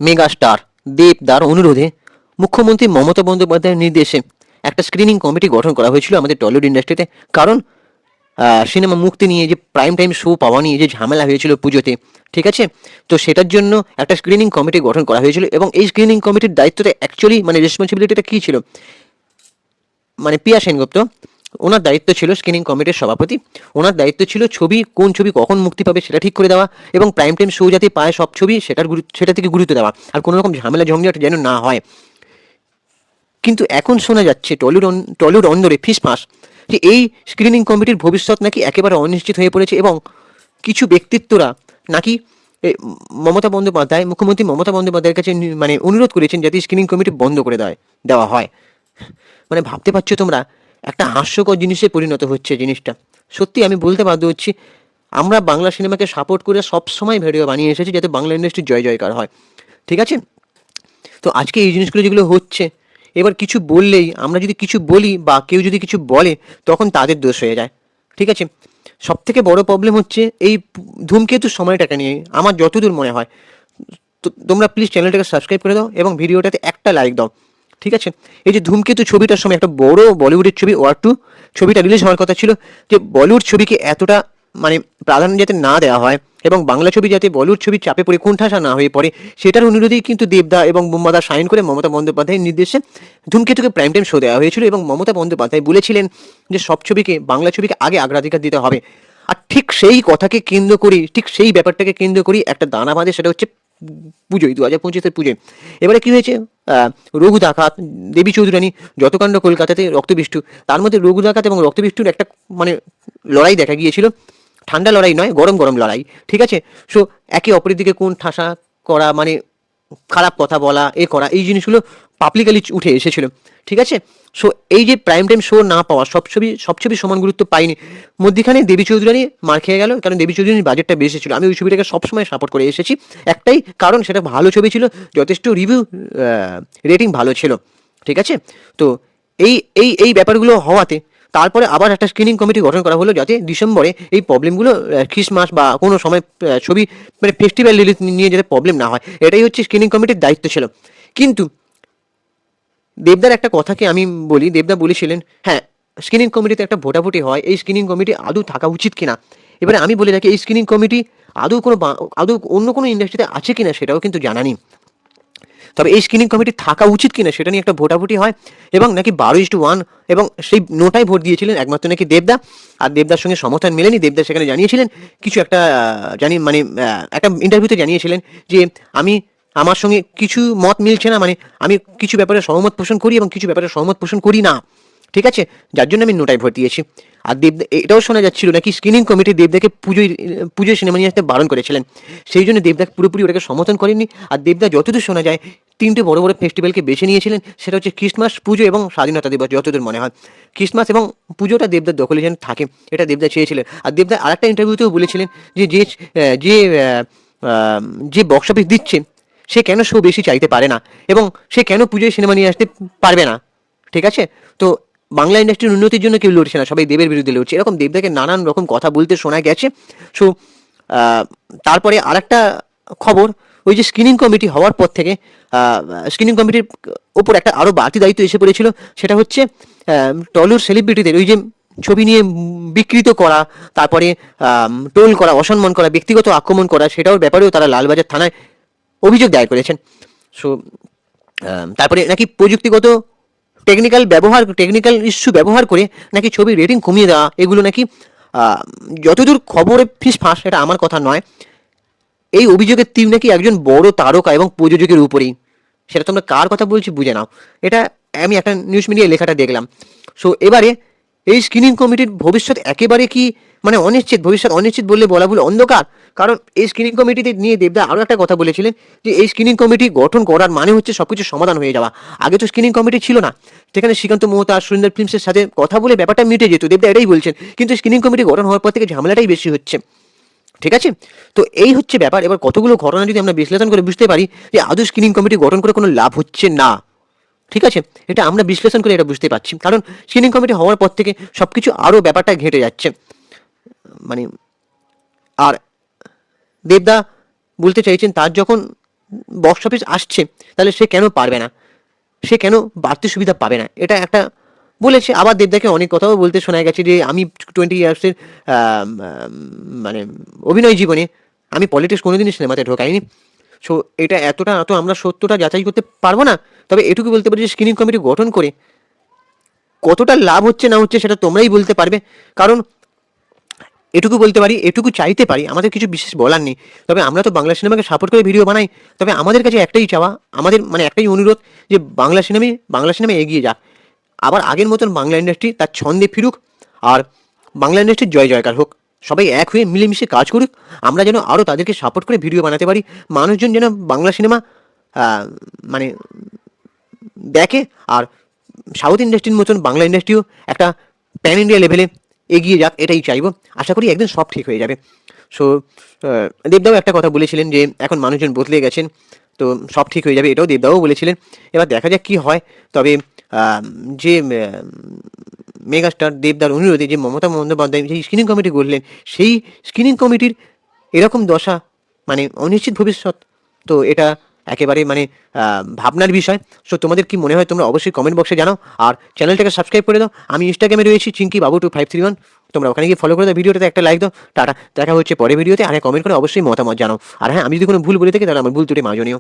Mega star দেবদার অনুরোধে মুখ্যমন্ত্রী মমতা বন্দ্যোপাধ্যায়ের নির্দেশে একটা স্ক্রিনিং কমিটি গঠন করা হয়েছিল আমাদের টলিউড ইন্ডাস্ট্রিতে। কারণ সিনেমা মুক্তি নিয়ে যে প্রাইম টাইম শো পাওয়া নিয়ে যে ঝামেলা হয়েছিল পুজোতে, ঠিক আছে, তো সেটার জন্য একটা স্ক্রিনিং কমিটি গঠন করা হয়েছিল। এবং এই স্ক্রিনিং কমিটির দায়িত্বটা অ্যাকচুয়ালি মানে রেসপন্সিবিলিটিটা কী ছিল, মানে পিয়া সেনগুপ্ত, ওনার দায়িত্ব ছিল স্ক্রিনিং কমিটির সভাপতি। ওনার দায়িত্ব ছিল কোন ছবি কখন মুক্তি পাবে সেটা ঠিক করে দেওয়া, এবং প্রাইম টাইম শো যাতে পায় সব ছবি সেটা থেকে গুরুত্ব দেওয়া, আর কোনো রকম ঝামেলা ঝঞ্ঝাট যেন না হয়। কিন্তু এখন শোনা যাচ্ছে টলিউড অন্দরে ফিসফাস যে এই স্ক্রিনিং কমিটির ভবিষ্যৎ নাকি একেবারে অনিশ্চিত হয়ে পড়েছে, এবং কিছু ব্যক্তিত্বরা নাকি মুখ্যমন্ত্রী মমতা বন্দ্যোপাধ্যায়ের কাছে মানে অনুরোধ করেছেন যাতে স্ক্রিনিং কমিটি বন্ধ করে দেওয়া হয়। মানে ভাবতে পারছো তোমরা, একটা হাস্যকর জিনিসে পরিণত হচ্ছে জিনিসটা। সত্যি আমি বলতে বাধ্য হচ্ছি, আমরা বাংলা সিনেমাকে সাপোর্ট করে সব সময় ভিডিও বানিয়ে এসেছি যাতে বাংলা ইন্ডাস্ট্রি জয় জয়কার হয়, ঠিক আছে। তো আজকে এই জিনিসগুলো যেগুলো হচ্ছে, এবার কিছু বললেই, আমরা যদি কিছু বলি বা কেউ যদি কিছু বলে, তখন তাদের দোষ হয়ে যায়, ঠিক আছে। সব থেকে বড় প্রবলেম হচ্ছে এই ধূমকেতু সময়টাকে নিয়ে আমার যতদূর মনে হয়। তো তোমরা প্লিজ চ্যানেলটাকে সাবস্ক্রাইব করে দাও এবং ভিডিওটাতে একটা লাইক দাও, ঠিক আছে। এই যে ধূমকেতু ছবিটার সময় একটা বড় বলিউডের ছবি ওয়ার 2 ছবিটা রিলিজ হওয়ার কথা ছিল, যে বলিউড ছবিকে এতটা মানে প্রাধান্য যাতে না দেওয়া হয় এবং বাংলা ছবি যাতে বলিউড ছবির চাপে পড়ে কোণঠাসা না হয়ে পড়ে, সেটার অনুরোধেই কিন্তু দেবদা এবং বুম্বাদা সাইন করে মমতা বন্দ্যোপাধ্যায়ের নির্দেশে ধূমকেতুকে প্রাইম টাইম শো দেওয়া হয়েছিল। এবং মমতা বন্দ্যোপাধ্যায় বলেছিলেন যে সব ছবিকে, বাংলা ছবিকে আগে অগ্রাধিকার দিতে হবে। আর ঠিক সেই কথাকে কেন্দ্র করি, ঠিক সেই ব্যাপারটাকে কেন্দ্র করি একটা দানা বাঁধে, সেটা হচ্ছে পুজোয় 2025-এর পুজোয়। এবারে কি হয়েছে, রঘু ডাকাত, দেবী চৌধুরানী, যতকাণ্ড কলকাতাতে, রক্তবৃষ্টি, তার মধ্যে রঘু ডাকাত এবং রক্তবৃষ্টির একটা মানে লড়াই দেখা গিয়েছিল। ঠান্ডা লড়াই নয়, গরম গরম লড়াই, ঠিক আছে। সো একে অপরের দিকে কোণ ঠাসা করা, মানে খারাপ কথা বলা, করা, এই জিনিসগুলো পাবলিকালি উঠে এসেছিল, ঠিক আছে। সো এই যে প্রাইম টাইম শো না পাওয়া, সব ছবি সমান গুরুত্ব পায়নি, মধ্যখানে দেবী চৌধুরানী মার খেয়ে গেল, কারণ দেবী চৌধুরীর বাজেটটা বেশি ছিল। আমি ওই ছবিটাকে সবসময় সাপোর্ট করে এসেছি, একটাই কারণ, সেটা ভালো ছবি ছিল, যথেষ্ট রিভিউ রেটিং ভালো ছিল, ঠিক আছে। তো এই এই এই ব্যাপারগুলো হওয়াতে তারপরে আবার একটা স্ক্রিনিং কমিটি গঠন করা হলো, যাতে ডিসেম্বরে এই প্রবলেমগুলো, খ্রিসমাস বা কোনো সময় ছবি মানে ফেস্টিভ্যাল রিলিজ নিয়ে যাতে প্রবলেম না হয়, এটাই হচ্ছে স্ক্রিনিং কমিটির দায়িত্ব ছিল। কিন্তু দেবদার একটা কথাকে আমি বলি, দেবদা বলেছিলেন হ্যাঁ স্ক্রিনিং কমিটিতে একটা ভোটাভুটি হয়, এই স্ক্রিনিং কমিটি আদৌ থাকা উচিত কিনা। এবারে আমি বলে রাখি, এই স্ক্রিনিং কমিটি আদৌ অন্য কোনো ইন্ডাস্ট্রিতে আছে কিনা সেটাও কিন্তু জানা নেই। তবে এই স্ক্রিনিং কমিটি থাকা উচিত কিনা সেটা নিয়ে একটা ভোটাভুটি হয়, এবং নাকি 12:1, এবং সেই নোটাই ভোট দিয়েছিলেন একমাত্র নাকি দেবদা। আর দেবদার সঙ্গে সমর্থন মেলেনি। দেবদা সেখানে জানিয়েছিলেন কিছু একটা মানে একটা ইন্টারভিউতে জানিয়েছিলেন যে আমার সঙ্গে কিছু মত মিলছে না, মানে আমি কিছু ব্যাপারে সহমত পোষণ করি এবং কিছু ব্যাপারে সহমত পোষণ করি না, ঠিক আছে, যার জন্য আমি নোটায় ভোট দিয়েছি। আর দেবদা, এটাও শোনা যাচ্ছিল নাকি স্ক্রিনিং কমিটি দেবদাকে পুজোয় সিনেমা নিয়ে আসতে বারণ করেছিলেন, সেই জন্য দেবদা পুরোপুরি ওটাকে সমর্থন করেননি। আর দেবদা যতদূর শোনা যায় 3টে বড় বড় ফেস্টিভ্যালকে বেছে নিয়েছিলেন, সেটা হচ্ছে ক্রিসমাস, পুজো এবং স্বাধীনতা দিবস। যতদূর মনে হয় ক্রিসমাস এবং পুজোটা দেবদার দখলে যেন থাকে, এটা দেবদা চেয়েছিলেন। আর দেবদা আরেকটা ইন্টারভিউতেও বলেছিলেন যে যে যে যে বক্স অফিস দিচ্ছে সে কেন শো বেশি চাইতে পারে না, এবং সে কেন পুজোয় সিনেমা নিয়ে আসতে পারবে না, ঠিক আছে। তো বাংলা ইন্ডাস্ট্রির উন্নতির জন্য কেউ লড়ছে না, সবাই দেবের বিরুদ্ধে লড়ছে, এরকম দেবদাকে নানান রকম কথা বলতে শোনা গেছে। সো তারপরে আরেকটা খবর, ওই যে স্ক্রিনিং কমিটি হওয়ার পর থেকে স্ক্রিনিং কমিটির ওপর একটা আরও বাড়তি দায়িত্ব এসে পড়েছিল, সেটা হচ্ছে টলিউড সেলিব্রিটিদের ওই যে ছবি নিয়ে বিকৃত করা, তারপরে টোল করা, অসম্মান করা, ব্যক্তিগত আক্রমণ করা, সেটার ব্যাপারেও তারা লালবাজার থানায় অভিযোগ দায়ের করেছেন। সো তারপরে নাকি প্রযুক্তিগত টেকনিক্যাল ইস্যু ব্যবহার করে নাকি ছবির রেটিং কমিয়ে দেওয়া, এগুলো নাকি যতদূর খবরে ফাঁস, এটা আমার কথা নয়, এই অভিযোগের তীর নাকি একজন বড় তারকা এবং প্রযোজকের উপরেই। সেটা তোমরা কার কথা বলছি বুঝে নাও, এটা আমি একটা নিউজ মিডিয়ায় লেখাটা দেখলাম। সো এবারে এই স্ক্রিনিং কমিটির ভবিষ্যৎ একেবারে কি মানে অনিশ্চিত, ভবিষ্যৎ অনিশ্চিত বললে বলা ভুল, অন্ধকার। কারণ এই স্ক্রিনিং কমিটিতে নিয়ে দেবদা আরও একটা কথা বলেছিলেন যে এই স্ক্রিনিং কমিটি গঠন করার মানে হচ্ছে সবকিছু সমাধান হয়ে যাওয়া। আগে তো স্ক্রিনিং কমিটি ছিল না, সেখানে শ্রীকান্ত মোহতা, সুন্দর ফিল্মসের সাথে কথা বলে ব্যাপারটা মিটে যেত, দেবদা এটাই বলছেন। কিন্তু স্ক্রিনিং কমিটি গঠন হওয়ার পর থেকে ঝামেলাটাই বেশি হচ্ছে, ঠিক আছে। তো এই হচ্ছে ব্যাপার। এবার কতগুলো ঘটনা যদি আমরা বিশ্লেষণ করে বুঝতে পারি যে আদৌ স্ক্রিনিং কমিটি গঠন করে কোনো লাভ হচ্ছে না, ঠিক আছে, এটা আমরা বিশ্লেষণ করে এটা বুঝতে পারছি। কারণ স্ক্রিনিং কমিটি হওয়ার পর থেকে সব কিছু আরও ব্যাপারটা ঘেঁটে যাচ্ছে, মানে। আর দেবদা বলতে চাইছেন তার যখন বক্স অফিস আসছে, তাহলে সে কেন পারবে না, সে কেন বাড়তি সুবিধা পাবে না, এটা একটা বলেছে। আবার দেবদাকে অনেক কথাও বলতে শোনা গেছে যে আমি 20 ইয়ার্সের মানে অভিনয় জীবনে আমি পলিটিক্স কোনোদিনই সিনেমাতে ঢোকাইনি। সো এটা এতটা তো আমরা সত্যটা যাচাই করতে পারবো না, তবে এটুকু বলতে পারি যে স্ক্রিনিং কমিটি গঠন করে কতটা লাভ হচ্ছে না হচ্ছে সেটা তোমরাই বলতে পারবে। কারণ এটুকু বলতে পারি, এটুকু চাইতে পারি, আমাদের কিছু বিশেষ বলার নেই, তবে আমরা তো বাংলা সিনেমাকে সাপোর্ট করে ভিডিও বানাই। তবে আমাদের কাছে একটাই চাওয়া, আমাদের মানে একটাই অনুরোধ যে বাংলা সিনেমা এগিয়ে যাক, আবার আগের মতন বাংলা ইন্ডাস্ট্রি তার ছন্দে ফিরুক, আর বাংলা ইন্ডাস্ট্রির জয় জয়কার হোক, সবাই এক হয়ে মিলেমিশে কাজ করুক, আমরা যেন আরও তাদেরকে সাপোর্ট করে ভিডিও বানাতে পারি, মানুষজন যেন বাংলা সিনেমা মানে দেখে, আর সাউথ ইন্ডাস্ট্রির মতন বাংলা ইন্ডাস্ট্রিও একটা প্যান ইন্ডিয়া লেভেলে এগিয়ে যাক, এটাই চাইবো। আশা করি একদিন সব ঠিক হয়ে যাবে। সো দেবদাও একটা কথা বলেছিলেন যে এখন মানুষজন বদলে গেছেন, তো সব ঠিক হয়ে যাবে, এটাও দেবদাও বলেছিলেন। এবার দেখা যাক কি হয়। তবে যে মেগাস্টার দেবদার অনুরোধে যে মমতা বন্দ্যোপাধ্যায় যে স্ক্রিনিং কমিটি করলেন, সেই স্ক্রিনিং কমিটির এরকম দশা, মানে অনিশ্চিত ভবিষ্যৎ, তো এটা একেবারে মানে ভাবনার বিষয়। সো তোমাদের কি মনে হয় তোমরা অবশ্যই কমেন্ট বক্সে জানাও, আর চ্যানেলটাকে সাবস্ক্রাইব করে দাও। আমি ইনস্টাগ্রামে রয়েছি চিঙ্কি বাবু 2531, তোমরা ওখানে গিয়ে ফলো করে দাও, ভিডিওটাতে একটা লাইক দাও। টাটা, দেখা হচ্ছে পরে ভিডিওতে, আর কমেন্ট করে অবশ্যই মতামত জানাও। আর হ্যাঁ, আমি যদি কোনো ভুল বলে থাকি তাহলে আমার ভুল ত্রুটি মার্জনীয়।